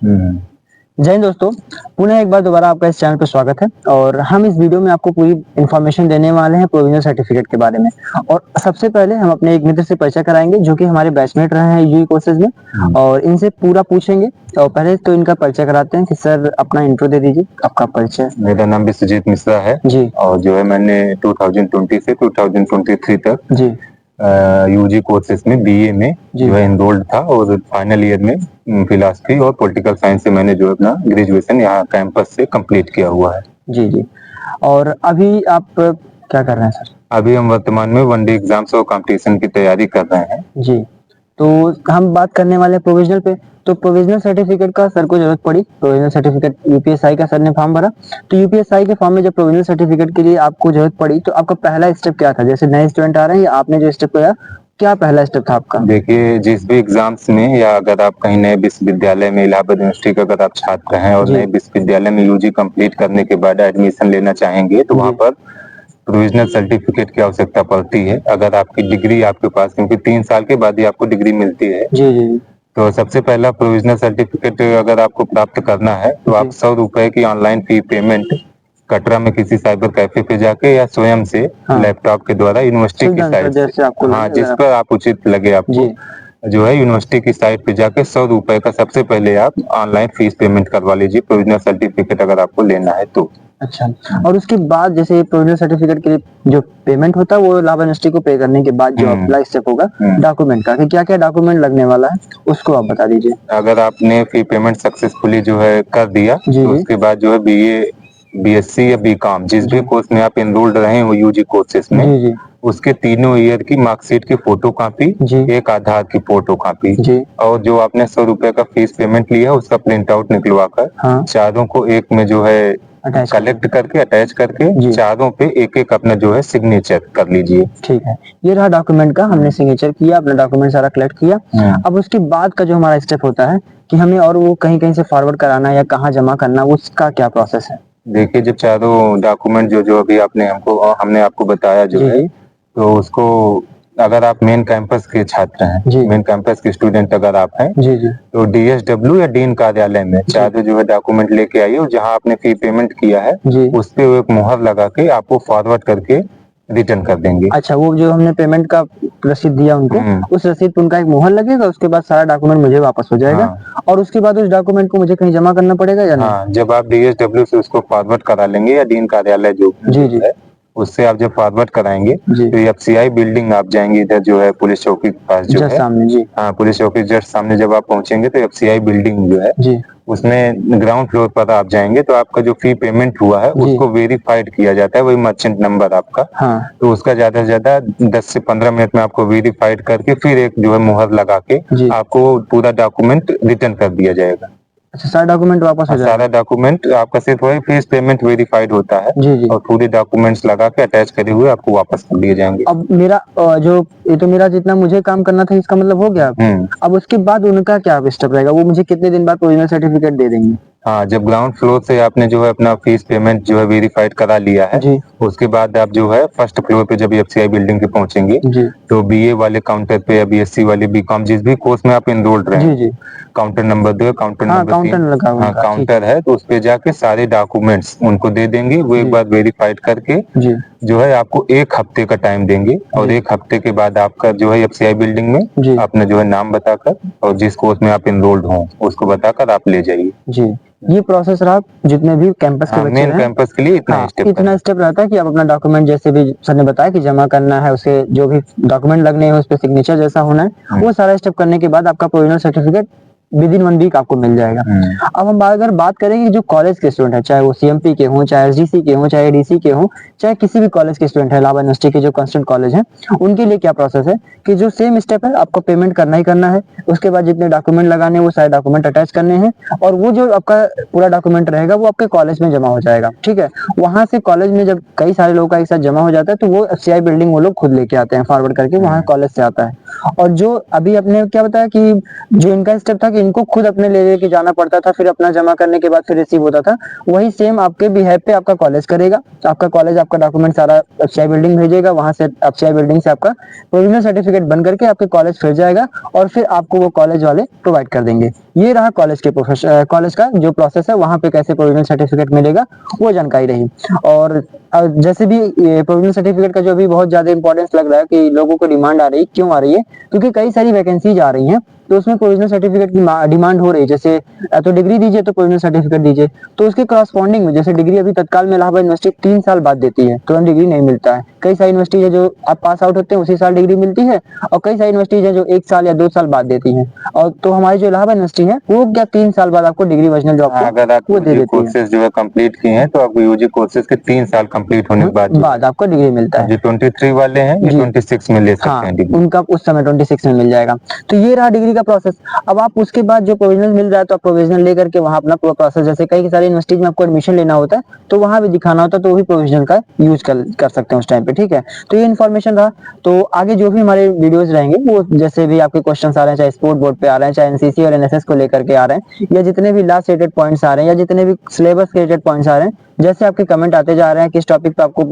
हम्म। जय हिंद दोस्तों, पुनः एक बार दोबारा आपका इस चैनल पे स्वागत है। और हम इस वीडियो में आपको पूरी इन्फॉर्मेशन देने वाले हैं प्रोविजनल सर्टिफिकेट के बारे में। और सबसे पहले हम अपने एक मित्र से परिचय कराएंगे जो कि हमारे बैचमेट रहे हैं यूई कोर्सेज में, और इनसे पूरा पूछेंगे। और पहले तो इनका परिचय कराते हैं कि सर अपना इंट्रो दे दीजिए, आपका परिचय। मेरा नाम विश्वजीत मिश्रा है जी और जो है मैंने 2020 से 2023 तक जी यूजी कोर्सेज में बीए में जी जो है एनरोल्ड था और फाइनल ईयर में फिलॉसफी और पॉलिटिकल साइंस से मैंने जो है अपना ग्रेजुएशन यहाँ कैंपस से कंप्लीट किया हुआ है। जी जी। और अभी आप क्या कर रहे हैं सर? अभी हम वर्तमान में वनडे एग्जाम्स और कंपटीशन की तैयारी कर रहे हैं। जी, तो हम बात करने वाले हैं प्रोविजनल पे। तो प्रोविजनल सर्टिफिकेट का सर को जरूरत पड़ी, प्रोविजनल सर्टिफिकेट यूपीएसआई का सर ने फॉर्म भरा। तो यूपीएसआई के फॉर्म में जब प्रोविजनल सर्टिफिकेट के लिए आपको जरूरत पड़ी तो आपका पहला स्टेप क्या था? जैसे नए स्टूडेंट आ रहे हैं या आपने जो स्टेप किया, क्या पहला स्टेप था आपका? देखिए, जिस भी एग्जाम्स में या अगर आप कहीं नए विश्वविद्यालय में इलाहाबाद यूनिवर्सिटी का अगर आप छात्र हैं और जी नए विश्वविद्यालय में यूजी कंप्लीट करने के बाद एडमिशन लेना चाहेंगे तो वहाँ जी पर प्रोविजनल सर्टिफिकेट की आवश्यकता पड़ती है। अगर आपकी डिग्री आपके पास, क्योंकि 3 साल के बाद ही आपको डिग्री मिलती है, जी जी तो सबसे पहला प्रोविजनल सर्टिफिकेट अगर आपको प्राप्त करना है तो आप जी 100 रुपए की ऑनलाइन फी पेमेंट कटरा में किसी साइबर कैफे पे जाके या स्वयं से हाँ, लैपटॉप के द्वारा यूनिवर्सिटी की सुविधा अनुसार साइट से, जैसे आपको हाँ, लगे जिस अगर आप। पर आप उचित लगे आपको, जी, जो है यूनिवर्सिटी की साइट पे जाके 100 रुपए का सबसे पहले आप ऑनलाइन फीस पेमेंट करवा लीजिए प्रोविजनल सर्टिफिकेट अगर आपको लेना है तो। अच्छा। और उसके बाद जैसे प्रोविजनल सर्टिफिकेट के लिए जो पेमेंट होता है वो इलाहाबाद यूनिवर्सिटी को पे करने के बाद जो अगला स्टेप होगा डॉक्यूमेंट का, कि क्या क्या डॉक्यूमेंट लगने वाला है उसको आप बता दीजिए। अगर आपने फी पेमेंट सक्सेसफुली जो है कर दिया जी तो जी उसके बाद जो है बीए, बीएससी या बीकॉम जिस भी जी कोर्स में आप एनरोल्ड रहे हो यूजी कोर्सेज में, जी जी उसके तीनों ईयर की मार्कशीट की फोटो कॉपी, जी एक आधार की फोटो कॉपी जी और जो आपने 100 रुपए का फीस पेमेंट लिया उसका प्रिंट आउट निकलवा कर हाँ, चारों को एक में जो है अटैच कर कलेक्ट करके अटैच करके जी, चारों पे एक एक अपना जो है सिग्नेचर कर लीजिए। ठीक है। ये रहा डॉक्यूमेंट का, हमने सिग्नेचर किया, अपना डॉक्यूमेंट सारा कलेक्ट किया। अब उसके बाद का जो हमारा स्टेप होता है कि हमें और वो कहीं कहीं से फॉरवर्ड कराना है या कहाँ जमा करना, उसका क्या प्रोसेस है? देखिए, जब चारों डॉक्यूमेंट जो जो अभी आपने हमने आपको बताया जो जी है, जी तो उसको, अगर आप मेन कैंपस के छात्र हैं, जी मेन कैंपस के स्टूडेंट अगर आप हैं, जी जी तो डीएसडब्ल्यू या डीन कार्यालय में जी चारों जो है डॉक्यूमेंट लेके आइए और जहां आपने फी पेमेंट किया है जी। उस पे वो एक मुहर लगा के आपको फॉरवर्ड करके रिटर्न कर देंगे। अच्छा, वो जो हमने पेमेंट का रसीद दिया उनको, उस रसीद पे उनका एक मुहर लगेगा, उसके बाद सारा डॉक्यूमेंट मुझे वापस हो जाएगा। हाँ और उसके बाद उस डॉक्यूमेंट को मुझे कहीं जमा करना पड़ेगा या नहीं? हाँ, जब आप डीएसडब्ल्यू से उसको फॉरवर्ड करा लेंगे या डीन कार्यालय जो जी जो जी है उससे आप जब फॉरवर्ड कराएंगे जी, तो एफसीआई बिल्डिंग आप जाएंगे, इधर जो है पुलिस चौकी के पास जो जस्ट है, सामने जी हाँ, पुलिस चौकी जस्ट सामने जब आप पहुंचेंगे तो एफसीआई बिल्डिंग जो है जी उसमें ग्राउंड फ्लोर पर आप जाएंगे तो आपका जो फी पेमेंट हुआ है जी। उसको वेरीफाइड किया जाता है, वही मर्चेंट नंबर आपका, हाँ, तो उसका ज्यादा से ज्यादा 10 से 15 मिनट में आपको वेरीफाइड करके फिर एक जो है मुहर लगा के जी। आपको पूरा डॉक्यूमेंट रिटर्न कर दिया जाएगा। अच्छा, सारा डॉक्यूमेंट वापस हो सारा जाएगा? डॉक्यूमेंट आपका सिर्फ वही फीस पेमेंट वेरीफाइड होता है जी जी। और पूरे डॉक्यूमेंट्स लगा के अटैच करे हुए आपको वापस कर दिए जाएंगे। अब मेरा जो ये तो मेरा जितना मुझे काम करना था इसका मतलब हो गया। हम्म। अब उसके बाद उनका क्या स्टेप रहेगा? वो मुझे कितने दिन बाद प्रोविजनल सर्टिफिकेट दे देंगे? हाँ, जब ग्राउंड फ्लोर से आपने जो है अपना फीस पेमेंट जो है वेरीफाइड करा लिया है जी उसके बाद आप जो है फर्स्ट फ्लोर पे जब एफसीआई बिल्डिंग पे पहुंचेंगे जी तो बीए वाले काउंटर पे या बीएससी वाले बीकॉम जिस भी कोर्स में आप एनरोल्ड रहे, जी जी। काउंटर नंबर 2 काउंटर हाँ, नंबर काउंटर 3, लगा हाँ, उनका, ठीक है। काउंटर है तो उस पे जाके सारे डॉक्यूमेंट्स उनको दे देंगे, वो एक जी बार वेरीफाइड करके जी जो है आपको 1 हफ्ते का टाइम देंगे और जी 1 हफ्ते के बाद आपका जो है एफसीआई बिल्डिंग में जी अपना जो है नाम बताकर और जिस कोर्स में आप एनरोल्ड हो उसको बताकर आप ले जाइए। जी। ये प्रोसेस रहा जितने भी कैंपस के हाँ, बच्चे मेन रहे। कैंपस के लिए इतना ही हाँ, स्टेप इतना करना। स्टेप रहता है कि आप अपना डॉक्यूमेंट जैसे भी सर ने बताया कि जमा करना है, उसे जो भी डॉक्यूमेंट लगने हैं उस पे सिग्नेचर जैसा होना है, वो सारा स्टेप करने के बाद आपका provisional certificate within 1 week आपको मिल जाएगा। अब हम अगर बात करें कि जो कॉलेज के स्टूडेंट है, चाहे वो सीएमपी के हों, चाहे एसडीसी के हों, चाहे एडीसी के हों, चाहे किसी भी कॉलेज के स्टूडेंट है, इलाहाबाद यूनिवर्सिटी के जो कंस्टेंट कॉलेज है, उनके लिए क्या प्रोसेस है कि जो सेम स्टेप है, आपको पेमेंट करना ही करना है। उसके बाद जितने डॉक्यूमेंट लगाने हैं वो सारे डॉक्यूमेंट अटैच करने हैं, और वो जो आपका पूरा डॉक्यूमेंट रहेगा वो आपके कॉलेज में जमा हो जाएगा। ठीक है, वहां से कॉलेज में जब कई सारे लोगों का एक साथ जमा हो जाता है तो वो एफसीआई बिल्डिंग वो लोग खुद लेके आते हैं, फॉरवर्ड करके वहां कॉलेज से आता है। और जो अभी आपने क्या बताया कि जो इनका स्टेप था कि कि इनको खुद अपने ले लेके जाना पड़ता था, फिर अपना जमा करने के बाद फिर रिसीव होता था, वही सेम आपके बिहेव पे आपका कॉलेज करेगा। आपका कॉलेज आपका डॉक्यूमेंट सारा एफसीआई बिल्डिंग भेजेगा, वहां से एफसीआई बिल्डिंग से आपका प्रोविजनल सर्टिफिकेट बन करके आपके कॉलेज फिर जाएगा और फिर आपको वो कॉलेज वाले प्रोवाइड कर देंगे। ये रहा कॉलेज के कॉलेज का जो प्रोसेस है, वहां पे कैसे प्रोविजनल सर्टिफिकेट मिलेगा वो जानकारी रही। और जैसे भी प्रोविजनल सर्टिफिकेट का जो अभी बहुत ज्यादा इंपॉर्टेंस लग रहा है कि लोगों को डिमांड आ रही है, क्यों आ रही है? क्योंकि कई सारी वैकेंसीज आ रही हैं, तो उसमें प्रोविजनल सर्टिफिकेट की डिमांड हो रही है। जैसे तो डिग्री दीजिए तो प्रोविजनल सर्टिफिकेट दीजिए, तो उसके करस्पॉन्डिंग में जैसे डिग्री अभी तत्काल में इलाहाबाद यूनिवर्सिटी 3 साल बाद देती है, तुरंत डिग्री नहीं मिलता है। कई सारी यूनिवर्सिटी है जो आप पास आउट होते हैं उसी साल डिग्री मिलती है, और कई सारी यूनिवर्सिटी है जो 1 साल या 2 साल बाद देती है। और तो हमारी जो इलाहाबाद यूनिवर्सिटी है वो क्या 3 साल बाद आपको डिग्री ओरिजिनल जो आपको अगर आप वो दे देती है। कोर्सेज जो है कंप्लीट किए हैं तो आपको यूजी कोर्सेज के 3 साल कंप्लीट होने के बाद आपको डिग्री मिलता है। जो 23 वाले हैं ये जी। 26 में ले सकते हाँ, हैं डिग्री। उनका उस समय 26 में मिल जाएगा। तो ये रहा डिग्री का प्रोसेस। अब आप उसके बाद जो प्रोविजनल मिल रहा है तो आप प्रोविजनल लेकर के वहाँ अपना पूरा प्रोसेस, जैसे कई सारी यूनिवर्सिटी में आपको एडमिशन लेना होता है तो वहाँ भी दिखाना होता है, तो वो भी प्रोविजनल का यूज कर सकते हैं उस टाइम पे, ठीक है। तो ये इन्फॉर्मेशन रहा। तो आगे जो भी हमारे वीडियोस रहेंगे वो जैसे भी आपके क्वेश्चन आ रहे हैं, चाहे स्पोर्ट बोर्ड पे आ रहे हैं, चाहे एनसीसी और एनएसएस को लेकर के आ रहे हैं, या जितने भी लास्ट रिलेटेड पॉइंट्स आ रहे हैं, या जितने भी सिलेबस के रिलेटेड पॉइंट्स आ रहे हैं, जैसे आपके कमेंट आते जा रहे हैं किस टॉपिक पे आपको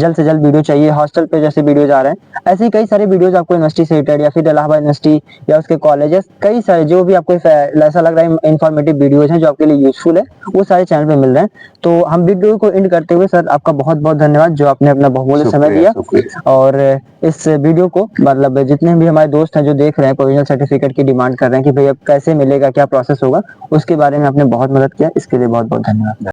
जल्द से जल्द वीडियो चाहिए, हॉस्टल पे जैसे वीडियोज आ रहे हैं, ऐसे ही कई सारे वीडियोज आपको यूनिवर्सिटी से रिलेटेड या फिर इलाहाबाद यूनिवर्सिटी या उसके कॉलेजेस, कई सारे जो भी आपको ऐसा लग रहा है इन्फॉर्मेटिव वीडियोज हैं जो आपके लिए यूजफुल है, वो सारे चैनल पे मिल रहे हैं। तो हम वीडियो को एंड करते हुए सर आपका बहुत बहुत धन्यवाद जो आपने अपना बहुमूल्य समय दिया, और इस वीडियो को मतलब जितने भी हमारे दोस्त हैं जो देख रहे हैं प्रोविजनल सर्टिफिकेट की डिमांड कर रहे हैं कि भाई अब कैसे मिलेगा, क्या प्रोसेस होगा, उसके बारे में आपने बहुत मदद किया, इसके लिए बहुत बहुत धन्यवाद।